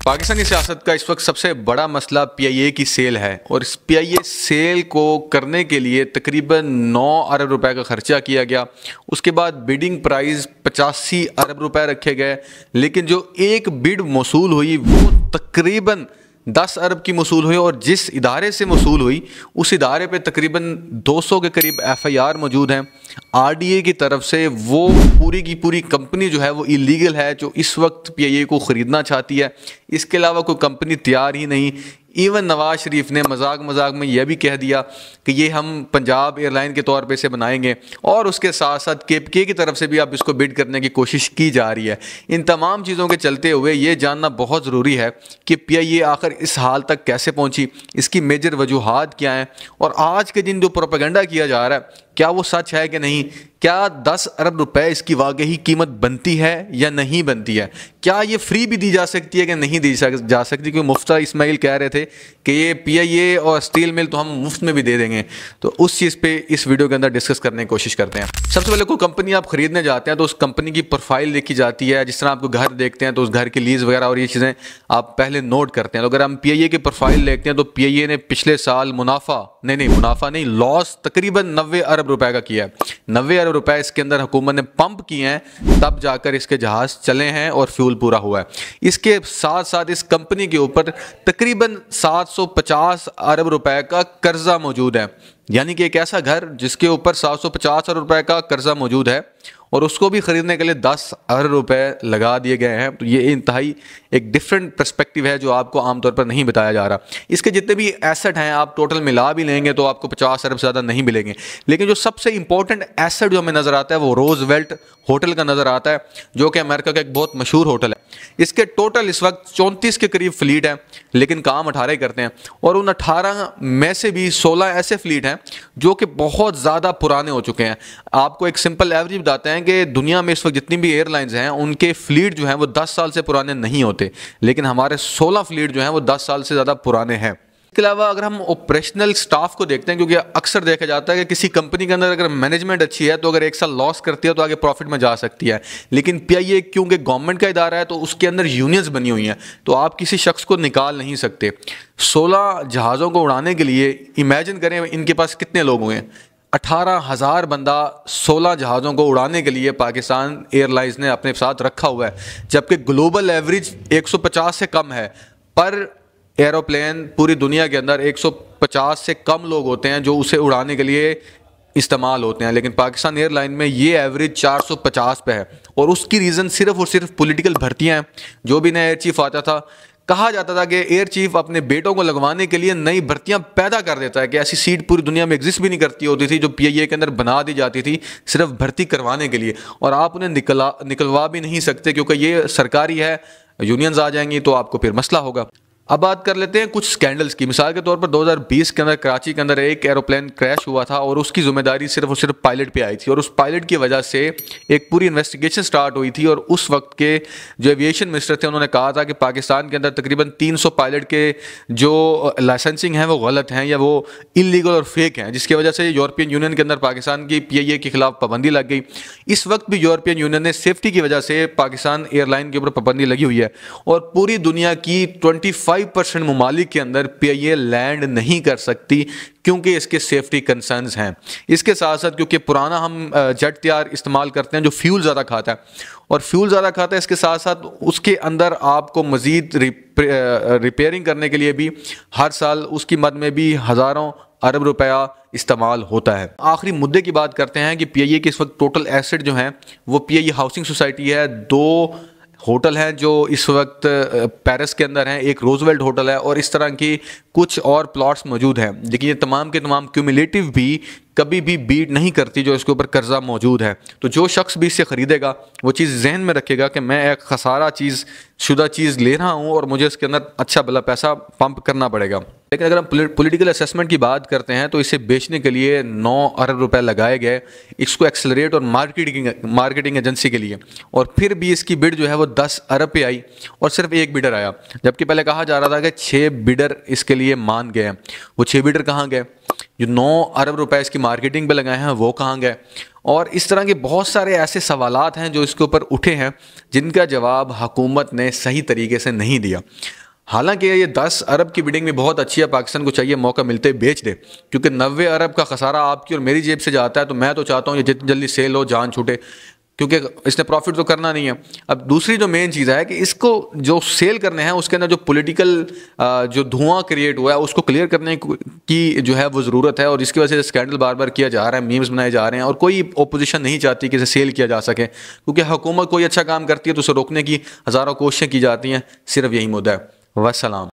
पाकिस्तानी सियासत का इस वक्त सबसे बड़ा मसला पीआईए की सेल है और इस पीआईए सेल को करने के लिए तकरीबन 9 अरब रुपए का खर्चा किया गया। उसके बाद बिडिंग प्राइस 85 अरब रुपए रखे गए, लेकिन जो एक बिड मौसूल हुई वो तकरीबन 10 अरब की मौसूल हुई और जिस इदारे से मौसूल हुई उस इदारे पे तकरीबन 200 के करीब एफआईआर मौजूद हैं। आरडीए की तरफ से वो पूरी की पूरी कंपनी जो है वो इलीगल है जो इस वक्त पीआईए को ख़रीदना चाहती है। इसके अलावा कोई कंपनी तैयार ही नहीं। इवन नवाज शरीफ ने मजाक मजाक में यह भी कह दिया कि ये हम पंजाब एयरलाइन के तौर पे इसे बनाएंगे और उसके साथ साथ केपीके की तरफ से भी अब इसको बिड करने की कोशिश की जा रही है। इन तमाम चीज़ों के चलते हुए ये जानना बहुत ज़रूरी है कि पीआईए आखिर इस हाल तक कैसे पहुंची, इसकी मेजर वजूहात क्या हैं और आज के दिन जो प्रोपेगेंडा किया जा रहा है क्या वो सच है कि नहीं। क्या 10 अरब रुपए इसकी वाकई कीमत बनती है या नहीं बनती है। क्या ये फ्री भी दी जा सकती है कि नहीं दी जा सकती, क्योंकि मुफ्ता इस्माइल कह रहे थे कि ये पीआईए और स्टील मिल तो हम मुफ्त में भी दे देंगे। तो उस चीज़ पे इस वीडियो के अंदर डिस्कस करने की कोशिश करते हैं। सबसे पहले कोई कंपनी आप खरीदने जाते हैं तो उस कंपनी की प्रोफाइल देखी जाती है। जिस तरह आपको घर देखते हैं तो उस घर की लीज वगैरह और ये चीज़ें आप पहले नोट करते हैं। तो अगर हम पीआईए की प्रोफाइल देखते हैं तो पीआईए ने पिछले साल मुनाफा नहीं लॉस तकरीबन 90 अरब रुपए का किया है। 90 अरब रुपए इसके अंदर हुकूमत ने पंप किए हैं, तब जाकर इसके जहाज चले हैं और फ्यूल पूरा हुआ है। इसके साथ साथ इस कंपनी के ऊपर तकरीबन 750 अरब रुपए का कर्जा मौजूद है। यानी कि एक ऐसा घर जिसके ऊपर 750 अरब रुपए का कर्जा मौजूद है और उसको भी खरीदने के लिए 10 अरब रुपए लगा दिए गए हैं। तो ये इंतहाई एक डिफरेंट पर्सपेक्टिव है जो आपको आमतौर पर नहीं बताया जा रहा। इसके जितने भी एसेट हैं आप टोटल मिला भी लेंगे तो आपको 50 अरब से ज़्यादा नहीं मिलेंगे। लेकिन जो सबसे इंपॉर्टेंट एसेट जो हमें नज़र आता है वो रोजवेल्ट होटल का नज़र आता है, जो कि अमेरिका का एक बहुत मशहूर होटल है। इसके टोटल इस वक्त 34 के करीब फ्लीट है, लेकिन काम 18 करते हैं और उन 18 में से भी 16 ऐसे फ्लीट हैं जो कि बहुत ज़्यादा पुराने हो चुके हैं। आपको एक सिंपल एवरेज बताते हैं कि दुनिया में इस वक्त जितनी भी एयरलाइंस हैं उनके फ्लीट जो हैं वो 10 साल से पुराने नहीं होते, लेकिन हमारे 16 फ्लीट जो हैं वो 10 साल से ज़्यादा पुराने हैं। इसके अलावा अगर हम ऑपरेशनल स्टाफ को देखते हैं, क्योंकि अक्सर देखा जाता है कि किसी कंपनी के अंदर अगर मैनेजमेंट अच्छी है तो अगर एक साल लॉस करती है तो आगे प्रॉफिट में जा सकती है। लेकिन पीआईए क्योंकि गवर्नमेंट का इदारा है तो उसके अंदर यूनियंस बनी हुई हैं, तो आप किसी शख्स को निकाल नहीं सकते। 16 जहाज़ों को उड़ाने के लिए इमेजिन करें इनके पास कितने लोग हुए हैं। 18,000 बंदा 16 जहाज़ों को उड़ाने के लिए पाकिस्तान एयरलाइंस ने अपने साथ रखा हुआ है, जबकि ग्लोबल एवरेज 150 से कम है। पर एरोप्लेन पूरी दुनिया के अंदर 150 से कम लोग होते हैं जो उसे उड़ाने के लिए इस्तेमाल होते हैं, लेकिन पाकिस्तान एयरलाइन में ये एवरेज 450 पे है। और उसकी रीज़न सिर्फ और सिर्फ पॉलिटिकल भर्तियाँ हैं। जो भी नया एयर चीफ आता था कहा जाता था कि एयर चीफ अपने बेटों को लगवाने के लिए नई भर्तियां पैदा कर देता है, कि ऐसी सीट पूरी दुनिया में एग्जिस्ट भी नहीं करती होती थी जो पीआईए के अंदर बना दी जाती थी सिर्फ भर्ती करवाने के लिए, और आप उन्हें निकलवा भी नहीं सकते क्योंकि ये सरकारी है। यूनियंस आ जाएंगी तो आपको फिर मसला होगा। अब बात कर लेते हैं कुछ स्कैंडल्स की। मिसाल के तौर पर 2020 के अंदर कराची के अंदर एक एरोप्लेन क्रैश हुआ था और उसकी जिम्मेदारी सिर्फ और सिर्फ पायलट पे आई थी और उस पायलट की वजह से एक पूरी इन्वेस्टिगेशन स्टार्ट हुई थी। और उस वक्त के जो एविएशन मिनिस्टर थे उन्होंने कहा था कि पाकिस्तान के अंदर तकरीबन 300 पायलट के जो लाइसेंसिंग है वो गलत हैं या वो इलीगल और फेक हैं, जिसकी वजह से यूरोपियन यूनियन के अंदर पाकिस्तान की पीआईए के खिलाफ पाबंदी लग गई। इस वक्त भी यूरोपियन यूनियन ने सेफ्टी की वजह से पाकिस्तान एयरलाइन के ऊपर पाबंदी लगी हुई है और पूरी दुनिया की 25% ममालिक के अंदर पीआईए लैंड नहीं कर सकती क्योंकि इसके सेफ्टी कंसर्न्स हैं। इसके साथ साथ क्योंकि पुराना हम जेट तैयार इस्तेमाल करते हैं जो फ्यूल ज़्यादा खाता है और फ्यूल ज़्यादा खाता है, इसके साथ साथ उसके अंदर आपको मज़ीद रिपेयरिंग करने के लिए भी हर साल उसकी मद में भी हज़ारों अरब रुपया इस्तेमाल होता है। आखिरी मुद्दे की बात करते हैं कि पीआईए के इस वक्त टोटल एसेट जो हैं वो पीआईए हाउसिंग सोसाइटी है, 2 होटल हैं जो इस वक्त पेरिस के अंदर हैं, एक रोजवेल्ट होटल है और इस तरह की कुछ और प्लॉट्स मौजूद हैं। लेकिन ये तमाम के तमाम क्यूमुलेटिव भी कभी भी बीट नहीं करती जो इसके ऊपर कर्जा मौजूद है। तो जो शख्स भी इससे ख़रीदेगा वो चीज़ जहन में रखेगा कि मैं एक खसारा शुदा चीज़ ले रहा हूँ और मुझे इसके अंदर अच्छा भला पैसा पंप करना पड़ेगा। लेकिन अगर हम पॉलिटिकल असेसमेंट की बात करते हैं तो इसे बेचने के लिए 9 अरब रुपए लगाए गए इसको एक्सेलरेट और मार्केटिंग एजेंसी के लिए, और फिर भी इसकी बिड जो है वो 10 अरब पे आई और सिर्फ एक बिडर आया, जबकि पहले कहा जा रहा था कि 6 बिडर इसके लिए मान गए हैं। वो 6 बिडर कहाँ गए? जो 9 अरब रुपए इसकी मार्केटिंग पे लगाए हैं वो कहाँ गए। और इस तरह के बहुत सारे ऐसे सवालात हैं जो इसके ऊपर उठे हैं जिनका जवाब हुकूमत ने सही तरीके से नहीं दिया। हालांकि ये 10 अरब की बिडिंग भी बहुत अच्छी है, पाकिस्तान को चाहिए मौका मिलते ही बेच दे, क्योंकि 90 अरब का खसारा आपकी और मेरी जेब से जाता है। तो मैं तो चाहता हूँ ये जितनी जल्दी सेल हो, जान छूटे, क्योंकि इसने प्रॉफिट तो करना नहीं है। अब दूसरी जो मेन चीज़ है कि इसको जो सेल करने हैं उसके अंदर जो पॉलिटिकल जो धुआं क्रिएट हुआ है उसको क्लियर करने की जो है वो ज़रूरत है। और इसकी वजह से स्कैंडल बार बार किया जा रहा है, मीम्स बनाए जा रहे हैं, और कोई ओपोजिशन नहीं चाहती कि इसे सेल किया जा सके, क्योंकि हुकूमत कोई अच्छा काम करती है तो उसे रोकने की हज़ारों कोशिशें की जाती हैं। सिर्फ यही मुद्दा है। वस्सलाम।